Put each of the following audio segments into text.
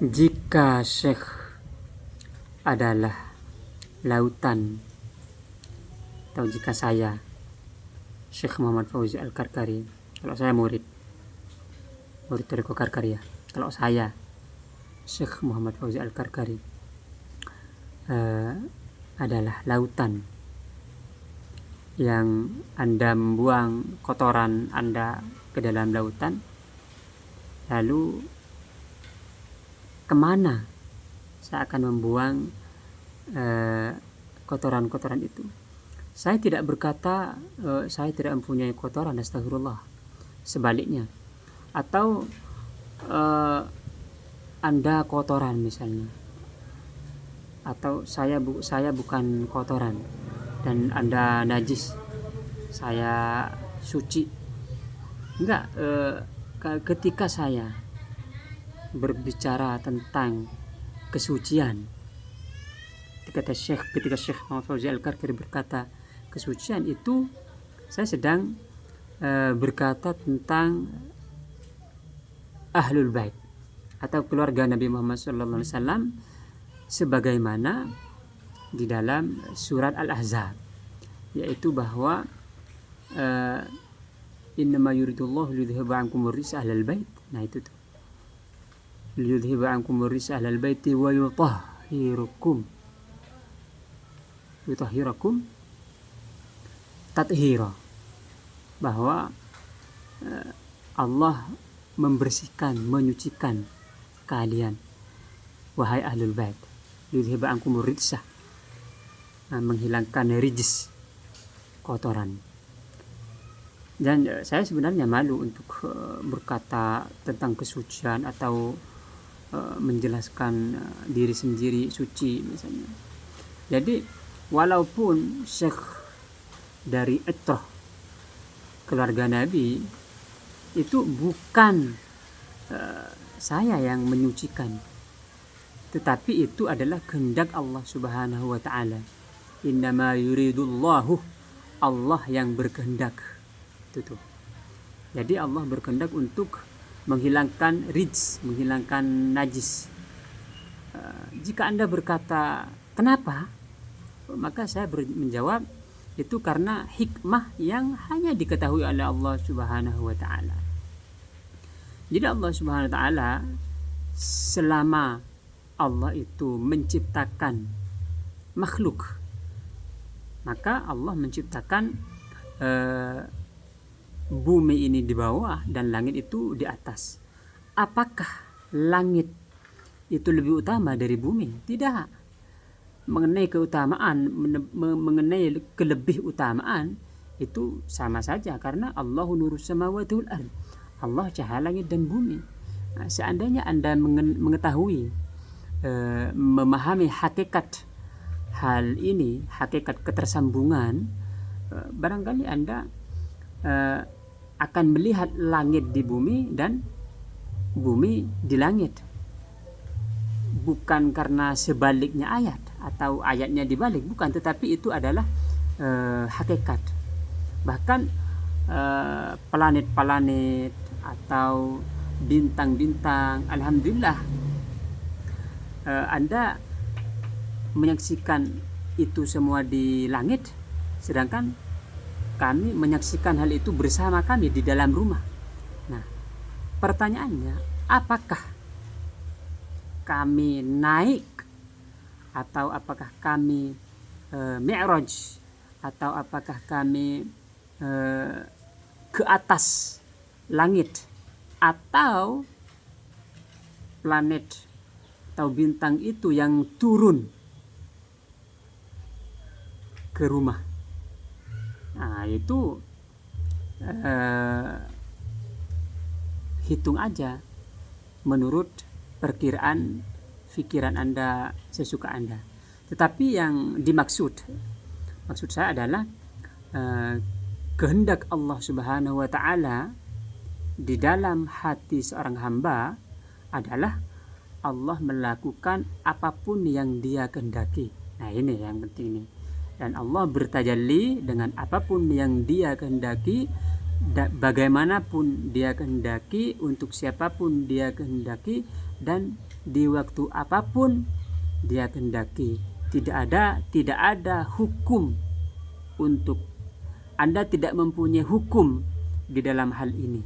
Jika Syekh adalah lautan, atau jika saya Syekh Muhammad Fauzi Al-Karkari, kalau saya murid Toriko Karkaria, kalau saya Syekh Muhammad Fauzi Al-Karkari adalah lautan yang Anda membuang kotoran Anda ke dalam lautan, lalu kemana saya akan membuang kotoran-kotoran itu? Saya tidak berkata saya tidak mempunyai kotoran, astagfirullah. Sebaliknya, atau Anda kotoran misalnya, atau saya bukan kotoran dan Anda najis, saya suci. Enggak. Ketika saya berbicara tentang kesucian, ketika Syekh Muhammad Fauzi Al-Karkari berkata kesucian, itu saya sedang berkata tentang Ahlul Bait atau keluarga Nabi Muhammad SAW, sebagaimana di dalam surat Al-Ahzab, yaitu bahwa innama yuridullahu liyudhhiba ankumur rijsa ahlal bait. Nah, itu tuh, liyudhhiba ankumur rijsa ahlal baiti wa yutahhirakum tathira, bahwa Allah membersihkan, menyucikan kalian, wahai ahlul bait, yudhhiba ankumur rijsa, menghilangkan rijis, kotoran. Dan saya sebenarnya malu untuk berkata tentang kesucian atau menjelaskan diri sendiri suci misalnya. Jadi walaupun Syekh dari Itrah keluarga Nabi, itu bukan saya yang menyucikan, tetapi itu adalah kehendak Allah Subhanahu wa ta'ala. Innama yuridullahu, Allah yang berkehendak. Itu tuh. Jadi Allah berkehendak untuk menghilangkan rijs, menghilangkan najis. Jika Anda berkata kenapa, maka saya menjawab itu karena hikmah yang hanya diketahui oleh Allah Subhanahu wa ta'ala. Jadi Allah Subhanahu wa ta'ala, selama Allah itu menciptakan makhluk, maka Allah menciptakan bumi ini di bawah dan langit itu di atas. Apakah langit itu lebih utama dari bumi? Tidak. Mengenai keutamaan, mengenai kelebih utamaan, itu sama saja, karena Allahu nurus samawati wal ard, Allah cahaya langit dan bumi. Nah, seandainya Anda mengetahui, memahami hakikat hal ini, hakikat ketersambungan, barangkali Anda akan melihat langit di bumi dan bumi di langit, bukan karena sebaliknya ayat atau ayatnya dibalik, bukan, tetapi itu adalah hakikat. Bahkan planet-planet atau bintang-bintang, alhamdulillah Anda menyaksikan itu semua di langit, sedangkan kami menyaksikan hal itu bersama kami di dalam rumah. Nah, pertanyaannya, apakah kami naik, atau apakah kami mi'raj, atau apakah kami ke atas langit, atau planet atau bintang itu yang turun ke rumah? Nah, itu hitung aja menurut perkiraan pikiran Anda, sesuka Anda. Tetapi yang maksud saya adalah kehendak Allah Subhanahu wa ta'ala di dalam hati seorang hamba adalah Allah melakukan apapun yang Dia kehendaki. Nah, ini yang penting ini. Dan Allah bertajalli dengan apapun yang Dia kehendaki, bagaimanapun Dia kehendaki, untuk siapapun Dia kehendaki, dan di waktu apapun Dia kehendaki. Tidak ada hukum untuk Anda, tidak mempunyai hukum di dalam hal ini.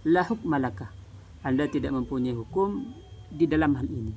La hukma laka. Anda tidak mempunyai hukum di dalam hal ini.